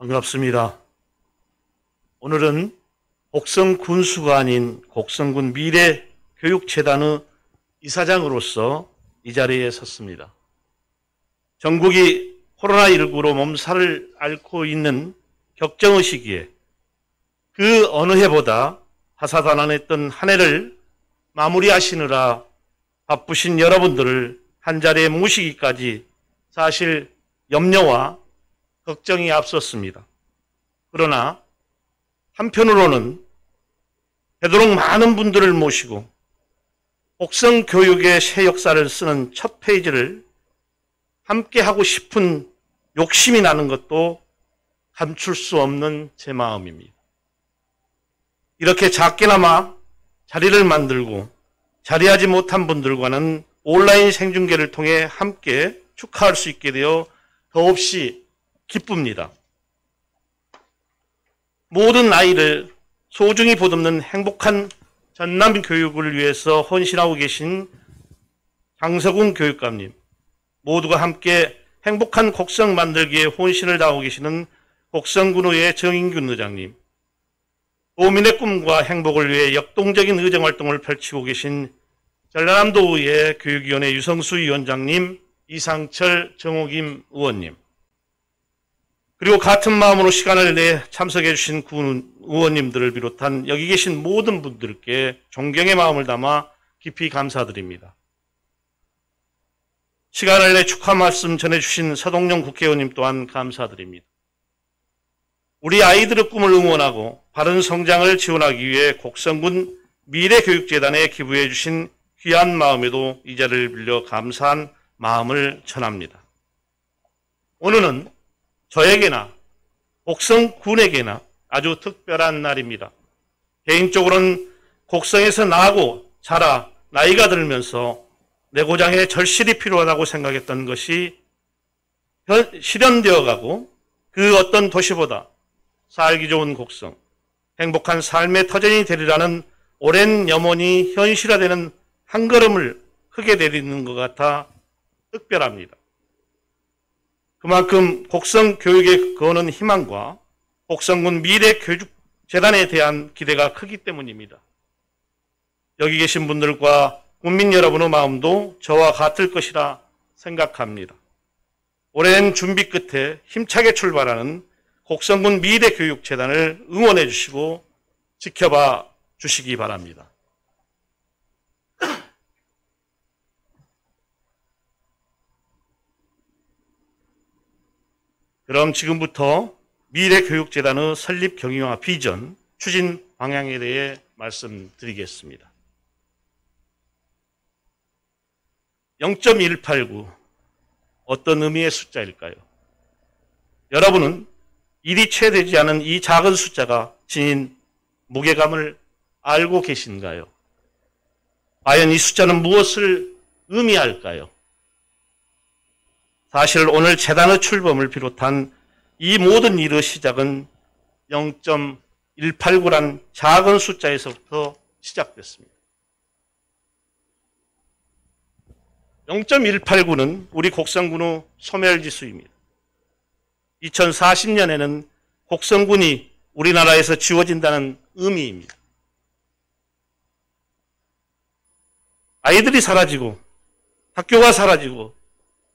반갑습니다. 오늘은 곡성 군수가 아닌 곡성군 미래교육재단의 이사장으로서 이 자리에 섰습니다. 전국이 코로나19로 몸살을 앓고 있는 격정의 시기에 그 어느 해보다 다사다난했던 한 해를 마무리하시느라 바쁘신 여러분들을 한자리에 모시기까지 사실 염려와 걱정이 앞섰습니다. 그러나 한편으로는 되도록 많은 분들을 모시고 곡성 교육의 새 역사를 쓰는 첫 페이지를 함께 하고 싶은 욕심이 나는 것도 감출 수 없는 제 마음입니다. 이렇게 작게나마 자리를 만들고 자리하지 못한 분들과는 온라인 생중계를 통해 함께 축하할 수 있게 되어 더없이 기쁩니다. 모든 아이를 소중히 보듬는 행복한 전남 교육을 위해서 헌신하고 계신 장석웅 교육감님, 모두가 함께 행복한 곡성 만들기에 혼신을 다하고 계시는 곡성군의회 정인균 의장님, 도민의 꿈과 행복을 위해 역동적인 의정활동을 펼치고 계신 전라남도의회 교육위원회 유성수 위원장님, 이상철 정호김 의원님, 그리고 같은 마음으로 시간을 내 참석해 주신 군 의원님들을 비롯한 여기 계신 모든 분들께 존경의 마음을 담아 깊이 감사드립니다. 시간을 내 축하 말씀 전해주신 서동영 국회의원님 또한 감사드립니다. 우리 아이들의 꿈을 응원하고 바른 성장을 지원하기 위해 곡성군 미래교육재단에 기부해 주신 귀한 마음에도 이 자리를 빌려 감사한 마음을 전합니다. 오늘은 저에게나 곡성군에게나 아주 특별한 날입니다. 개인적으로는 곡성에서 나고 자라 나이가 들면서 내 고장에 절실히 필요하다고 생각했던 것이 실현되어 가고 그 어떤 도시보다 살기 좋은 곡성, 행복한 삶의 터전이 되리라는 오랜 염원이 현실화되는 한 걸음을 크게 내딛는 것 같아 특별합니다. 그만큼 곡성 교육에 거는 희망과 곡성군 미래교육재단에 대한 기대가 크기 때문입니다. 여기 계신 분들과 국민 여러분의 마음도 저와 같을 것이라 생각합니다. 오랜 준비 끝에 힘차게 출발하는 곡성군 미래교육재단을 응원해 주시고 지켜봐 주시기 바랍니다. 그럼 지금부터 미래교육재단의 설립 경위와 비전, 추진 방향에 대해 말씀드리겠습니다. 0.189 어떤 의미의 숫자일까요? 여러분은 일이 채 되지 않은 이 작은 숫자가 지닌 무게감을 알고 계신가요? 과연 이 숫자는 무엇을 의미할까요? 사실 오늘 재단의 출범을 비롯한 이 모든 일의 시작은 0.189란 작은 숫자에서부터 시작됐습니다. 0.189는 우리 곡성군의 소멸지수입니다. 2040년에는 곡성군이 우리나라에서 지워진다는 의미입니다. 아이들이 사라지고 학교가 사라지고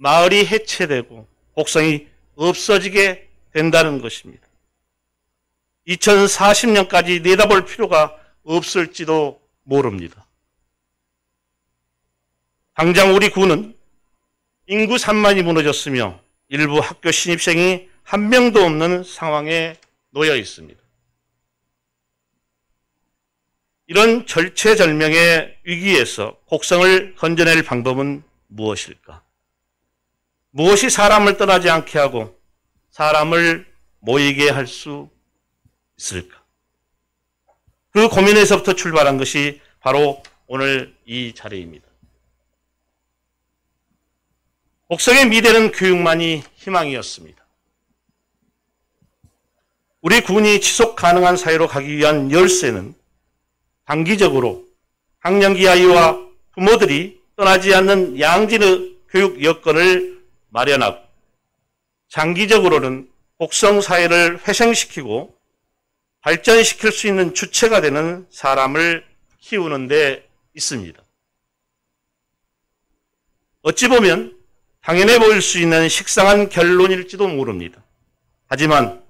마을이 해체되고 곡성이 없어지게 된다는 것입니다. 2040년까지 내다볼 필요가 없을지도 모릅니다. 당장 우리 군은 인구 3만이 무너졌으며 일부 학교 신입생이 한 명도 없는 상황에 놓여 있습니다. 이런 절체절명의 위기에서 곡성을 건져낼 방법은 무엇일까? 무엇이 사람을 떠나지 않게 하고 사람을 모이게 할 수 있을까? 그 고민에서부터 출발한 것이 바로 오늘 이 자리입니다. 곡성의 미래는 교육만이 희망이었습니다. 우리 군이 지속 가능한 사회로 가기 위한 열쇠는 단기적으로 학령기 아이와 부모들이 떠나지 않는 양질의 교육 여건을 마련하고 장기적으로는 곡성 사회를 회생시키고 발전시킬 수 있는 주체가 되는 사람을 키우는 데 있습니다. 어찌 보면 당연해 보일 수 있는 식상한 결론일지도 모릅니다. 하지만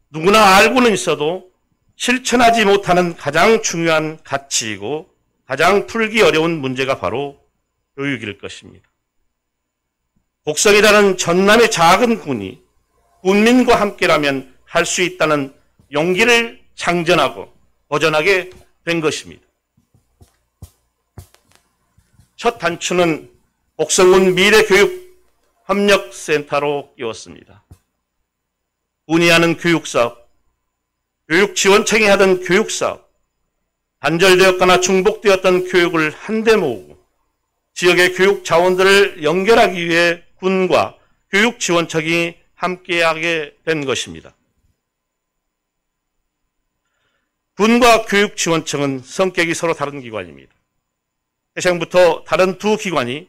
누구나 알고는 있어도 실천하지 못하는 가장 중요한 가치이고 가장 풀기 어려운 문제가 바로 교육일 것입니다. 곡성이라는 전남의 작은 군이 군민과 함께라면 할 수 있다는 용기를 창전하고 도전하게 된 것입니다. 첫 단추는 곡성군 미래교육협력센터로 끼웠습니다. 군이 하는 교육사업, 교육지원청이 하던 교육사업, 단절되었거나 중복되었던 교육을 한데 모으고 지역의 교육 자원들을 연결하기 위해 군과 교육지원청이 함께하게 된 것입니다. 군과 교육지원청은 성격이 서로 다른 기관입니다. 태생부터 다른 두 기관이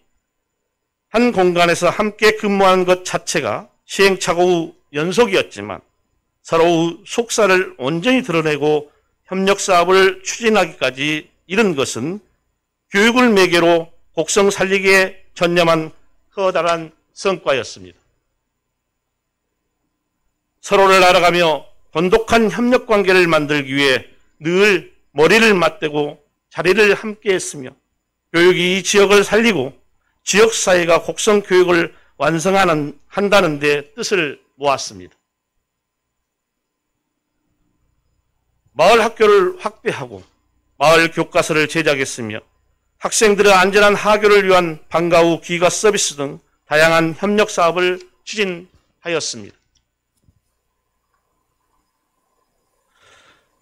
한 공간에서 함께 근무하는 것 자체가 시행착오의 연속이었지만 서로의 속사를 온전히 드러내고 협력사업을 추진하기까지 이른 것은 교육을 매개로 곡성 살리기에 전념한 커다란 성과였습니다. 서로를 알아가며 돈독한 협력관계를 만들기 위해 늘 머리를 맞대고 자리를 함께했으며 교육이 이 지역을 살리고 지역사회가 곡성 교육을 완성한다는 데 뜻을 모았습니다. 마을 학교를 확대하고 마을 교과서를 제작했으며 학생들의 안전한 하교를 위한 방과 후 귀가 서비스 등 다양한 협력 사업을 추진하였습니다.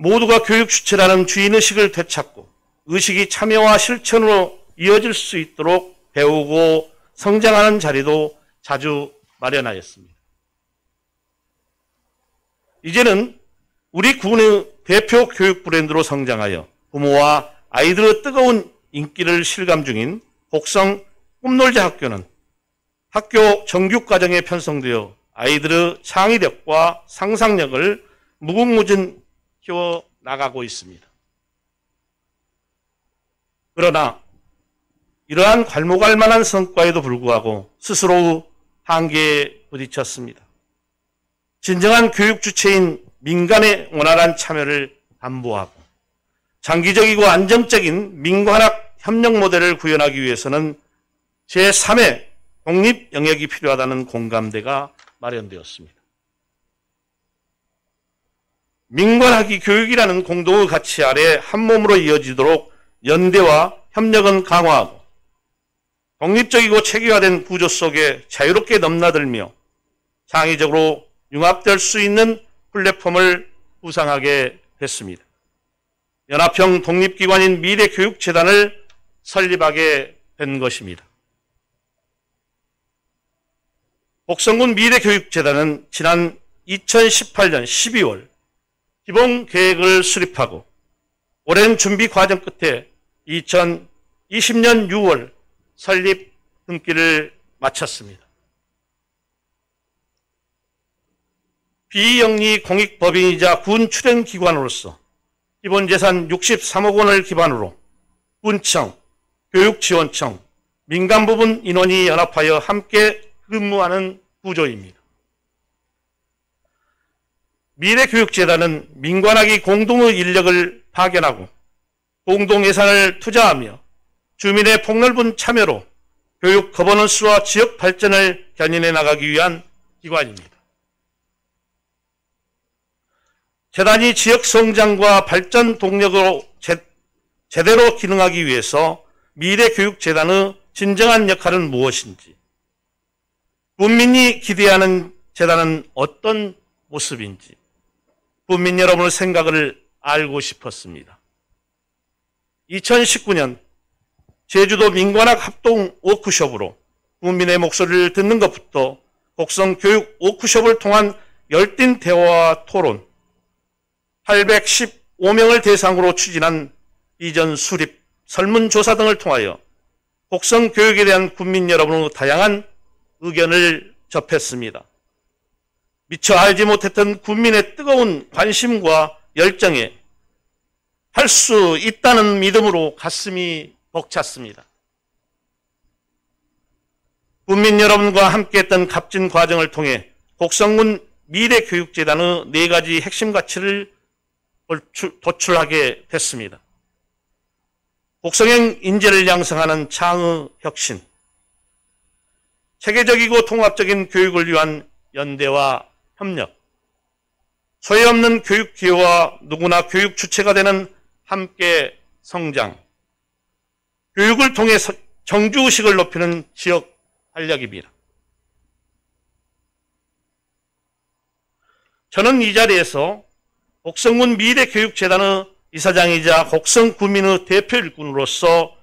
모두가 교육 주체라는 주인의식을 되찾고 의식이 참여와 실천으로 이어질 수 있도록 배우고 성장하는 자리도 자주 마련하였습니다. 이제는 우리 군의 대표 교육 브랜드로 성장하여 부모와 아이들의 뜨거운 인기를 실감 중인 곡성 꿈놀자 학교는 학교 정규과정에 편성되어 아이들의 창의력과 상상력을 무궁무진 키워나가고 있습니다. 그러나 이러한 괄목할 만한 성과에도 불구하고 스스로 한계에 부딪혔습니다. 진정한 교육 주체인 민간의 원활한 참여를 담보하고 장기적이고 안정적인 민관학 협력 모델을 구현하기 위해서는 제3의 독립 영역이 필요하다는 공감대가 마련되었습니다. 민관학이 교육이라는 공동의 가치 아래 한몸으로 이어지도록 연대와 협력은 강화하고 독립적이고 체계화된 구조 속에 자유롭게 넘나들며 창의적으로 융합될 수 있는 플랫폼을 구상하게 됐습니다. 연합형 독립기관인 미래교육재단을 설립하게 된 것입니다. 곡성군 미래교육재단은 지난 2018년 12월 기본계획을 수립하고 오랜 준비 과정 끝에 2020년 6월 설립 등기를 마쳤습니다. 비영리 공익법인이자 군 출연기관으로서 기본재산 63억 원을 기반으로 군청, 교육지원청, 민간부문 인원이 연합하여 함께 근무하는 구조입니다. 미래교육재단은 민관학이 공동의 인력을 파견하고 공동예산을 투자하며 주민의 폭넓은 참여로 교육 거버넌스와 지역 발전을 견인해 나가기 위한 기관입니다. 재단이 지역 성장과 발전 동력으로 제대로 기능하기 위해서 미래교육재단의 진정한 역할은 무엇인지, 군민이 기대하는 재단은 어떤 모습인지 군민 여러분의 생각을 알고 싶었습니다. 2019년 제주도 민관학 합동 워크숍으로 국민의 목소리를 듣는 것부터 곡성 교육 워크숍을 통한 열띤 대화와 토론, 815명을 대상으로 추진한 이전 수립, 설문조사 등을 통하여 곡성 교육에 대한 국민 여러분의 다양한 의견을 접했습니다. 미처 알지 못했던 국민의 뜨거운 관심과 열정에 할 수 있다는 믿음으로 가슴이 벅찼습니다. 국민 여러분과 함께했던 값진 과정을 통해 곡성군 미래교육재단의 4가지 핵심 가치를 도출하게 됐습니다. 곡성형 인재를 양성하는 창의 혁신, 체계적이고 통합적인 교육을 위한 연대와 협력, 소외 없는 교육 기여와 누구나 교육 주체가 되는 함께 성장, 교육을 통해 정주의식을 높이는 지역 활력입니다. 저는 이 자리에서 곡성군 미래교육재단의 이사장이자 곡성구민의 대표 일꾼으로서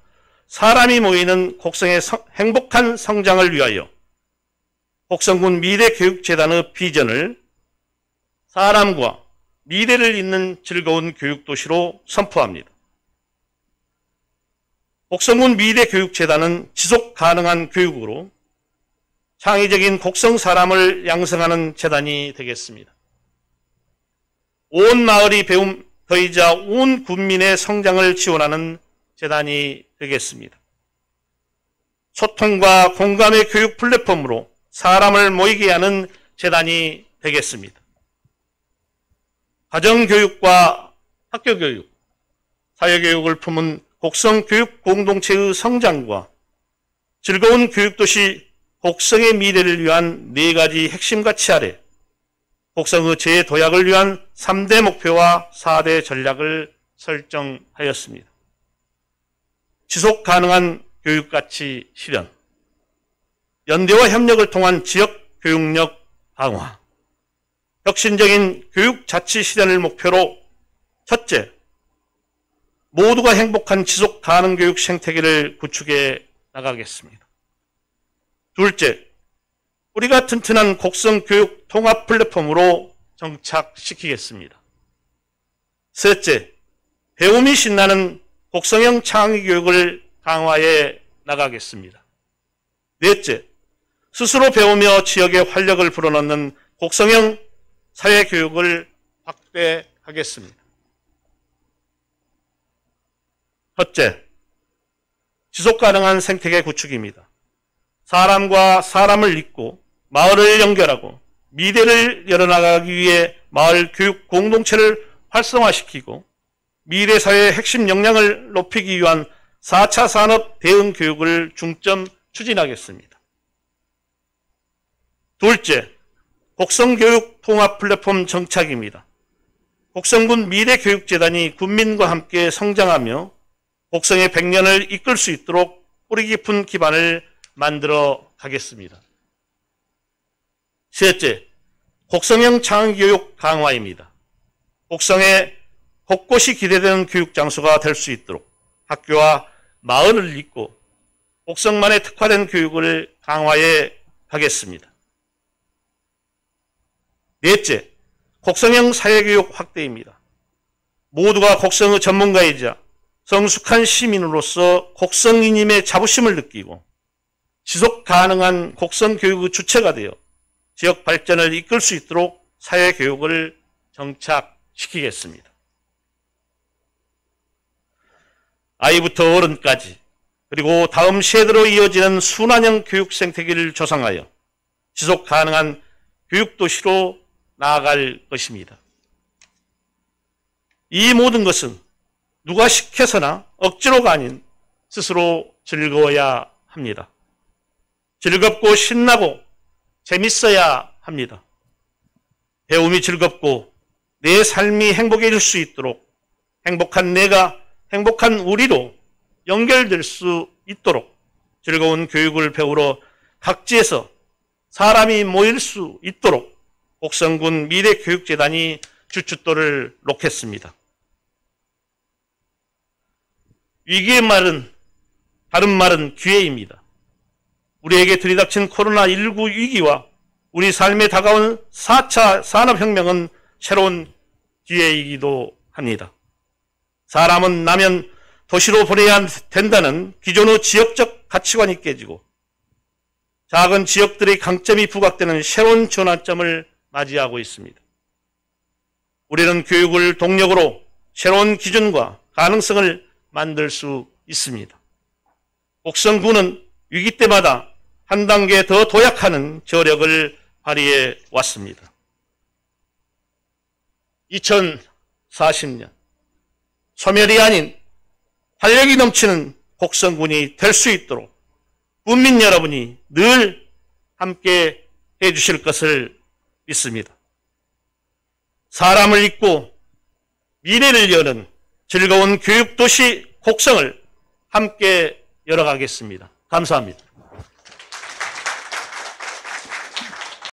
사람이 모이는 곡성의 행복한 성장을 위하여 곡성군 미래교육재단의 비전을 사람과 미래를 잇는 즐거운 교육도시로 선포합니다. 곡성군 미래교육재단은 지속가능한 교육으로 창의적인 곡성 사람을 양성하는 재단이 되겠습니다. 온 마을이 배움터이자 온 국민의 성장을 지원하는 재단이 되겠습니다. 소통과 공감의 교육 플랫폼으로 사람을 모이게 하는 재단이 되겠습니다. 가정교육과 학교교육, 사회교육을 품은 곡성교육 공동체의 성장과 즐거운 교육도시 곡성의 미래를 위한 4가지 핵심 가치 아래 곡성의 재도약을 위한 3대 목표와 4대 전략을 설정하였습니다. 지속가능한 교육가치 실현, 연대와 협력을 통한 지역교육력 강화, 혁신적인 교육자치 실현을 목표로 첫째, 모두가 행복한 지속가능 교육 생태계를 구축해 나가겠습니다. 둘째, 뿌리가 튼튼한 곡성 교육 통합 플랫폼으로 정착시키겠습니다. 셋째, 배움이 신나는 곡성형 창의 교육을 강화해 나가겠습니다. 넷째, 스스로 배우며 지역의 활력을 불어넣는 곡성형 사회교육을 확대하겠습니다. 첫째, 지속가능한 생태계 구축입니다. 사람과 사람을 잇고 마을을 연결하고 미래를 열어나가기 위해 마을 교육 공동체를 활성화시키고 미래사회의 핵심 역량을 높이기 위한 4차 산업 대응 교육을 중점 추진하겠습니다. 둘째, 곡성교육 통합 플랫폼 정착입니다. 곡성군 미래교육재단이 국민과 함께 성장하며 곡성의 100년을 이끌 수 있도록 뿌리 깊은 기반을 만들어 가겠습니다. 셋째, 곡성형 창의교육 강화입니다. 곡성의 곳곳이 기대되는 교육장소가 될 수 있도록 학교와 마을을 잇고 곡성만의 특화된 교육을 강화해 가겠습니다. 넷째, 곡성형 사회교육 확대입니다. 모두가 곡성의 전문가이자 성숙한 시민으로서 곡성이님의 자부심을 느끼고 지속 가능한 곡성 교육의 주체가 되어 지역 발전을 이끌 수 있도록 사회교육을 정착시키겠습니다. 아이부터 어른까지 그리고 다음 세대로 이어지는 순환형 교육 생태계를 조성하여 지속 가능한 교육도시로 나아갈 것입니다. 이 모든 것은 누가 시켜서나 억지로가 아닌 스스로 즐거워야 합니다. 즐겁고 신나고 재밌어야 합니다. 배움이 즐겁고 내 삶이 행복해질 수 있도록 행복한 내가 행복한 우리로 연결될 수 있도록 즐거운 교육을 배우러 각지에서 사람이 모일 수 있도록 곡성군 미래교육재단이 주춧돌을 놓겠습니다. 위기의 말은 다른 말은 기회입니다. 우리에게 들이닥친 코로나19 위기와 우리 삶에 다가온 4차 산업혁명은 새로운 기회이기도 합니다. 사람은 나면 도시로 보내야 된다는 기존의 지역적 가치관이 깨지고 작은 지역들의 강점이 부각되는 새로운 전환점을 맞이하고 있습니다. 우리는 교육을 동력으로 새로운 기준과 가능성을 만들 수 있습니다. 곡성군은 위기 때마다 한 단계 더 도약하는 저력을 발휘해 왔습니다. 2040년 소멸이 아닌 활력이 넘치는 곡성군이 될 수 있도록 국민 여러분이 늘 함께 해주실 것을 믿습니다. 사람을 잇고 미래를 여는 즐거운 교육도시 곡성을 함께 열어가겠습니다. 감사합니다.